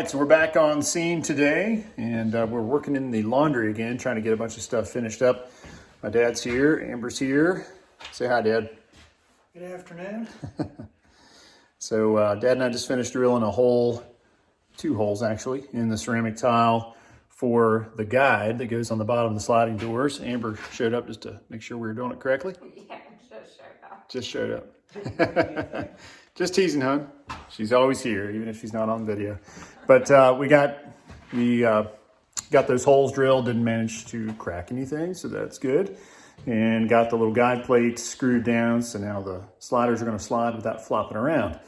right, so we're back on scene today, and we're working in the laundry again, trying to get a bunch of stuff finished up. My dad's here, Amber's here. Say hi, Dad. Good afternoon. So Dad and I just finished drilling a hole, 2 holes actually, in the ceramic tile for the guide that goes on the bottom of the sliding doors. Amber showed up just to make sure we were doing it correctly. Yeah, just showed up. Just showed up. Just teasing, hon. She's always here, even if she's not on video. But we got those holes drilled, didn't manage to crack anything, so that's good. And got the little guide plate screwed down, so now the sliders are going to slide without flopping around.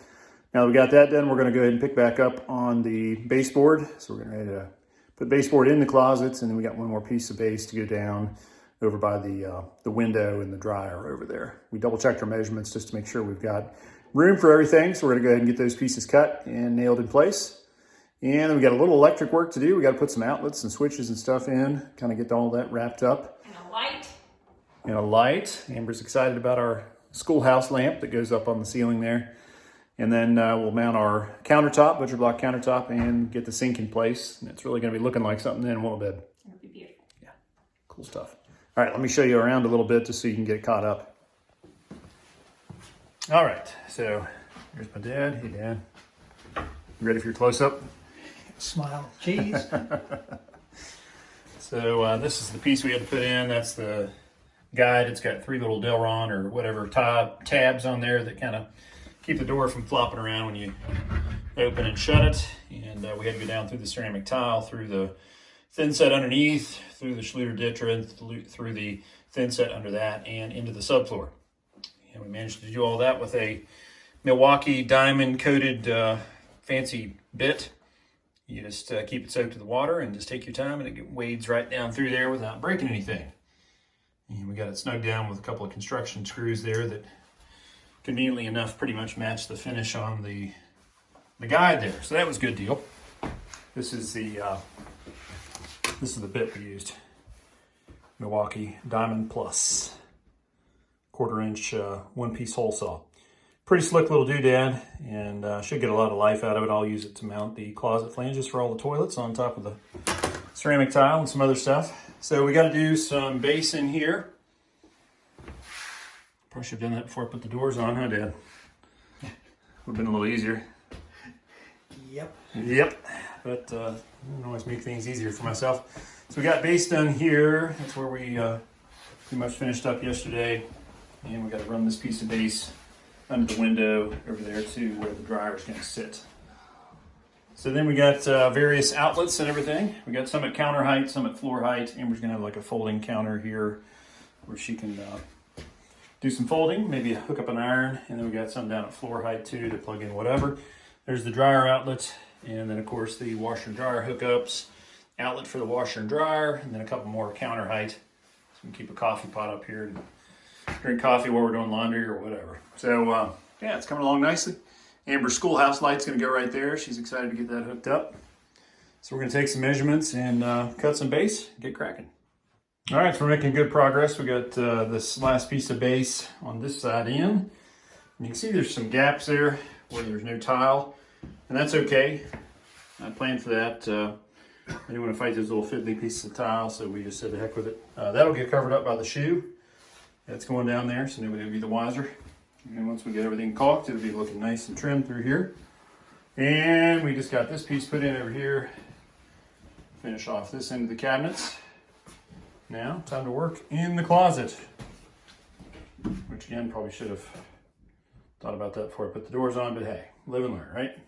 Now that we got that done, we're going to go ahead and pick back up on the baseboard. So we're getting ready to put baseboard in the closets, and then we got one more piece of base to go down over by the window and the dryer over there. We double checked our measurements just to make sure we've got room for everything. So we're gonna go ahead and get those pieces cut and nailed in place. And then we got a little electric work to do. We got to put some outlets and switches and stuff in, kind of get all that wrapped up. And a light. And a light. Amber's excited about our schoolhouse lamp that goes up on the ceiling there. And then we'll mount our countertop, butcher block countertop, and get the sink in place. And it's really gonna be looking like something in, won't it? It'll be beautiful. Yeah, cool stuff. All right, let me show you around a little bit just so you can get caught up. All right, so here's my dad. Hey, Dad. You ready for your close-up? Smile, cheese. So this is the piece we had to put in. That's the guide. It's got 3 little Delron or whatever tabs on there that kind of keep the door from flopping around when you open and shut it. And we had to go down through the ceramic tile, through the thin set underneath, through the Schluter Ditra, through the thin set under that, and into the subfloor. And we managed to do all that with a Milwaukee diamond coated fancy bit. You just keep it soaked to the water and just take your time, and it wades right down through there without breaking anything. And we got it snug down with a couple of construction screws there that conveniently enough pretty much match the finish on the guide there. So that was a good deal. This is the bit we used. Milwaukee Diamond Plus. 1/4 inch 1-piece hole saw. Pretty slick little doodad, and should get a lot of life out of it. I'll use it to mount the closet flanges for all the toilets on top of the ceramic tile and some other stuff. So we got to do some base in here. Probably should have done that before I put the doors on, huh, Dad? Would have been a little easier. Yep. But I don't always make things easier for myself. So we got base done here. That's where we pretty much finished up yesterday. And we got to run this piece of base under the window over there to where the dryer is going to sit. So then we got various outlets and everything. We got some at counter height, some at floor height. Amber's going to have like a folding counter here where she can do some folding, maybe hook up an iron. And then we got some down at floor height too to plug in whatever. There's the dryer outlet, and then of course the washer and dryer hookups, outlet for the washer and dryer, and then a couple more counter height. So we can keep a coffee pot up here and drink coffee while we're doing laundry or whatever. So yeah, it's coming along nicely. Amber's schoolhouse light's gonna go right there. She's excited to get that hooked up. So we're gonna take some measurements and cut some base, get cracking. All right, so we're making good progress. We got this last piece of base on this side in. And you can see there's some gaps there where there's no tile, and that's okay. I planned for that. I didn't want to fight those little fiddly pieces of tile, so we just said the heck with it. That'll get covered up by the shoe. That's going down there, so nobody will be the wiser. And once we get everything caulked, it'll be looking nice and trimmed through here. And we just got this piece put in over here. Finish off this end of the cabinets. Now, time to work in the closet. Which again, probably should have thought about that before I put the doors on, but hey, live and learn, right?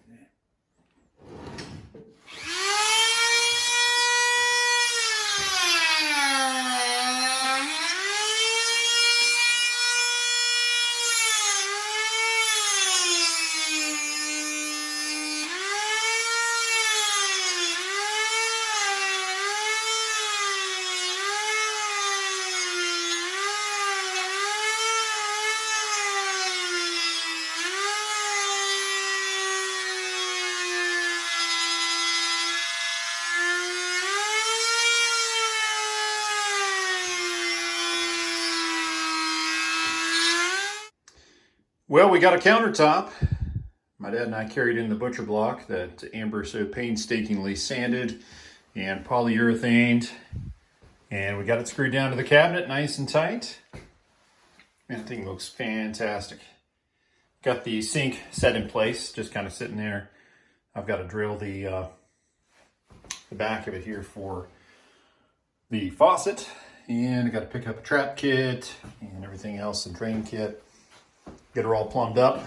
Well, we got a countertop. my dad and I carried in the butcher block that Amber so painstakingly sanded and polyurethaned. And we got it screwed down to the cabinet nice and tight. Man, that thing looks fantastic. Got the sink set in place, just kind of sitting there. I've got to drill the back of it here for the faucet. And I got to pick up a trap kit and everything else, the drain kit. Get her all plumbed up.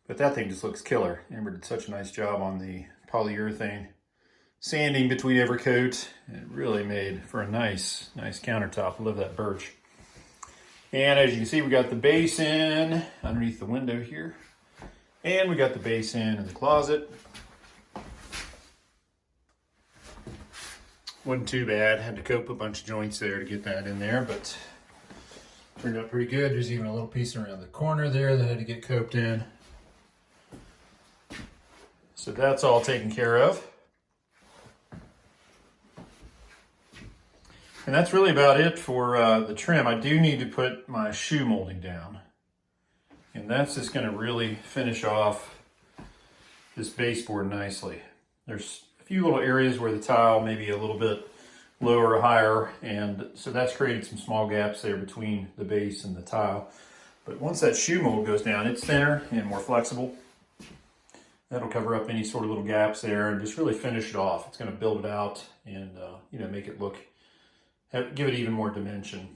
But that thing just looks killer. Amber did such a nice job on the polyurethane sanding between every coat. It really made for a nice countertop. I love that birch. And as you can see, we got the basin underneath the window here. And we got the basin in the closet. Wasn't too bad. Had to cope a bunch of joints there to get that in there, but turned out pretty good. There's even a little piece around the corner there that had to get coped in. So that's all taken care of. And that's really about it for the trim. I do need to put my shoe molding down. And that's just going to really finish off this baseboard nicely. There's a few little areas where the tile may be a little bit lower or higher, and so that's created some small gaps there between the base and the tile. But once that shoe mold goes down, it's thinner and more flexible. That'll cover up any sort of little gaps there and just really finish it off. It's going to build it out and make it look, give it even more dimension.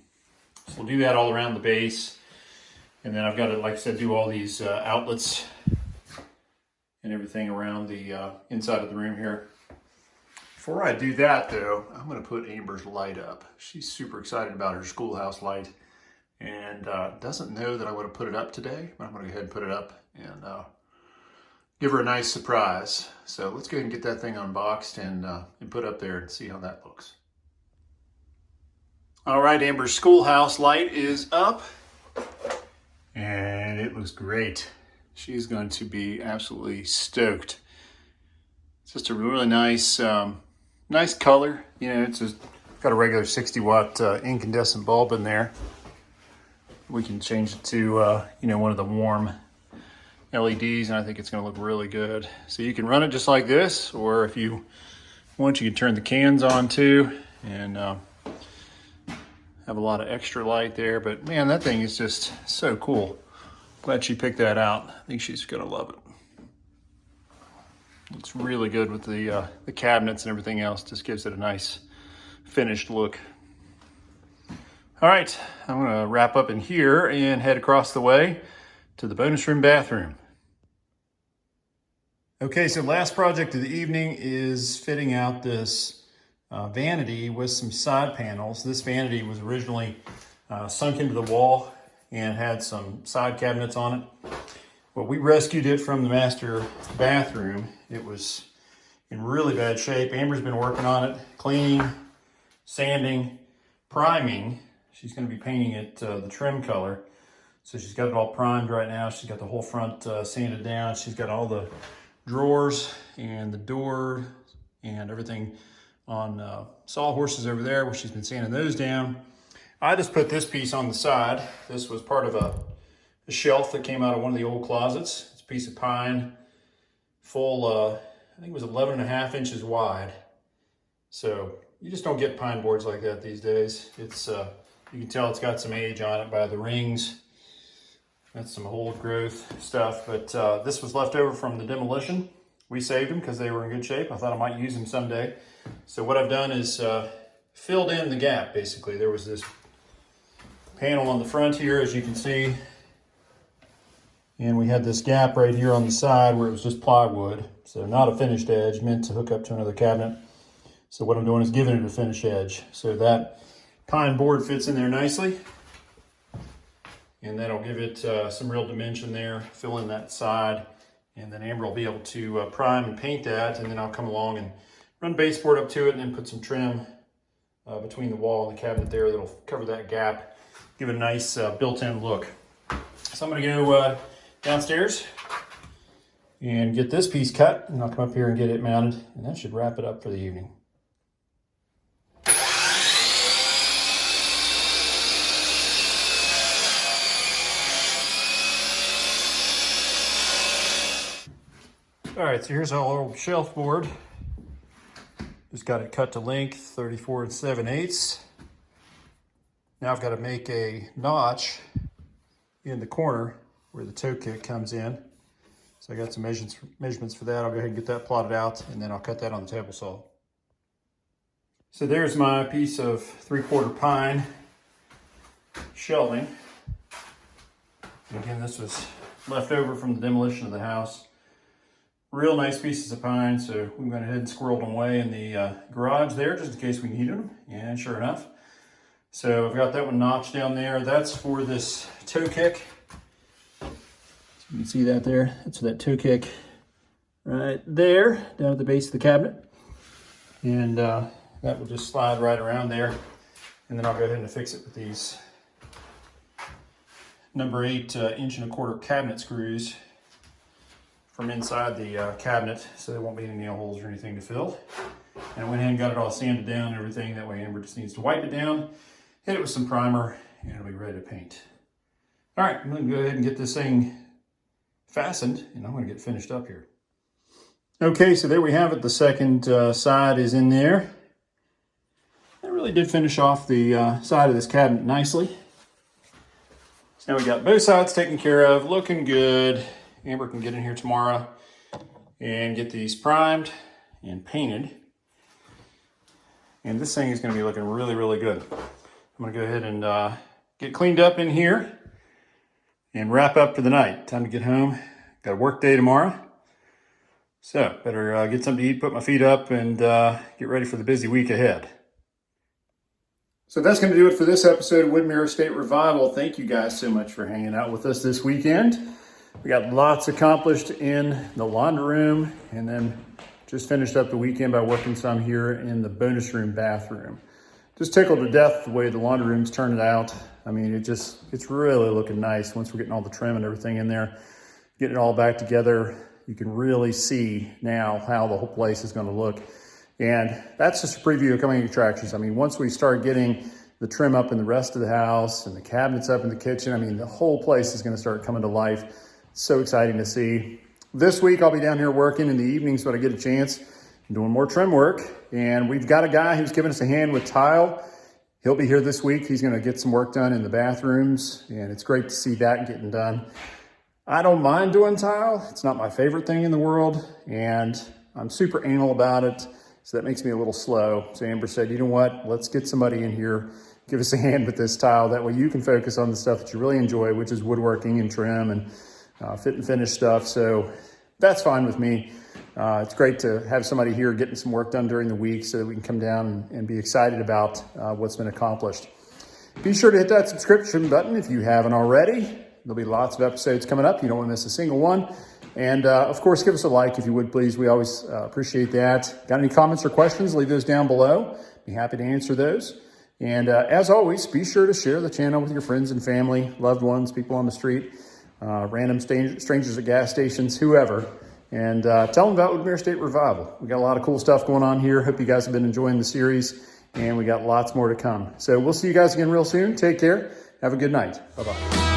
So we'll do that all around the base. And then I've got to, like I said, do all these outlets and everything around the inside of the room here. Before I do that though, I'm going to put Amber's light up. She's super excited about her schoolhouse light and doesn't know that I want to put it up today, but I'm going to go ahead and put it up and give her a nice surprise. So let's go ahead and get that thing unboxed and put up there and see how that looks. All right, Amber's schoolhouse light is up and it looks great. She's going to be absolutely stoked. It's just a really nice, nice color. You know, it's just got a regular 60-watt incandescent bulb in there. We can change it to, one of the warm LEDs, and I think it's going to look really good. So you can run it just like this, or if you want, you can turn the cans on too, and have a lot of extra light there. But man, that thing is just so cool. Glad she picked that out. I think she's going to love it. It's really good with the cabinets and everything else. Just gives it a nice finished look. All right, I'm going to wrap up in here and head across the way to the bonus room bathroom. Okay, so last project of the evening is fitting out this vanity with some side panels. This vanity was originally sunk into the wall and had some side cabinets on it. Well, we rescued it from the master bathroom. It was in really bad shape. Amber's been working on it, cleaning, sanding, priming. She's going to be painting it the trim color. So she's got it all primed right now. She's got the whole front sanded down. She's got all the drawers and the door and everything on sawhorses over there where she's been sanding those down. I just put this piece on the side. This was part of a shelf that came out of one of the old closets. It's a piece of pine, full, I think it was 11.5 inches wide. So you just don't get pine boards like that these days. It's you can tell it's got some age on it by the rings. That's some old growth stuff, but this was left over from the demolition. We saved them because they were in good shape. I thought I might use them someday. So what I've done is filled in the gap, basically. There was this panel on the front here, as you can see. And we had this gap right here on the side where it was just plywood. So not a finished edge, meant to hook up to another cabinet. So what I'm doing is giving it a finished edge. So that pine board fits in there nicely. And that'll give it some real dimension there, fill in that side. And then Amber will be able to prime and paint that. And then I'll come along and run baseboard up to it and then put some trim between the wall and the cabinet there that'll cover that gap, give it a nice built-in look. So I'm gonna go downstairs and get this piece cut, and I'll come up here and get it mounted, and that should wrap it up for the evening. All right, so here's our old shelf board. Just got it cut to length, 34 7/8. Now I've got to make a notch in the corner where the toe kick comes in. So I got some measurements for that. I'll go ahead and get that plotted out, and then I'll cut that on the table saw. So there's my piece of 3/4 pine shelving. And again, this was left over from the demolition of the house. Real nice pieces of pine, so we went ahead and squirreled them away in the garage there just in case we needed them, and sure enough. So I've got that one notched down there. That's for this toe kick. So you can see that there. That's for that toe kick right there, down at the base of the cabinet. And that will just slide right around there. And then I'll go ahead and fix it with these number 8 1.25" cabinet screws from inside the cabinet, so there won't be any nail holes or anything to fill. And I went ahead and got it all sanded down and everything. That way Amber just needs to wipe it down, hit it with some primer, and it'll be ready to paint. All right, I'm gonna go ahead and get this thing fastened, and I'm gonna get finished up here. Okay, so there we have it. The second side is in there. I really did finish off the side of this cabinet nicely. So now we got both sides taken care of, looking good. Amber can get in here tomorrow and get these primed and painted. And this thing is going to be looking really, really good. I'm going to go ahead and get cleaned up in here and wrap up for the night. Time to get home. Got a work day tomorrow. So better get something to eat, put my feet up, and get ready for the busy week ahead. So that's going to do it for this episode of Woodmere Estate Revival. Thank you guys so much for hanging out with us this weekend. We got lots accomplished in the laundry room, and then just finished up the weekend by working some here in the bonus room bathroom. Just tickled to death the way the laundry room's turned out. I mean, it's really looking nice once we're getting all the trim and everything in there. Getting it all back together, you can really see now how the whole place is going to look. And that's just a preview of coming attractions. I mean, once we start getting the trim up in the rest of the house and the cabinets up in the kitchen, I mean, the whole place is going to start coming to life. So exciting to see. This week I'll be down here working in the evenings when I get a chance, doing more trim work. And we've got a guy who's giving us a hand with tile. He'll be here this week. He's going to get some work done in the bathrooms, and it's great to see that getting done. I don't mind doing tile. It's not my favorite thing in the world, and I'm super anal about it, so that makes me a little slow. So Amber said, you know what, let's get somebody in here, give us a hand with this tile. That way you can focus on the stuff that you really enjoy, which is woodworking and trim and fit and finish stuff. So that's fine with me. It's great to have somebody here getting some work done during the week so that we can come down and be excited about what's been accomplished. Be sure to hit that subscription button if you haven't already. There'll be lots of episodes coming up. You don't want to miss a single one. And of course, give us a like if you would, please. We always appreciate that. Got any comments or questions? Leave those down below. Be happy to answer those. And as always, be sure to share the channel with your friends and family, loved ones, people on the street, random strangers at gas stations, whoever. And tell them about Woodmere Estate Revival. We got a lot of cool stuff going on here. Hope you guys have been enjoying the series. And we got lots more to come. So we'll see you guys again real soon. Take care. Have a good night. Bye-bye.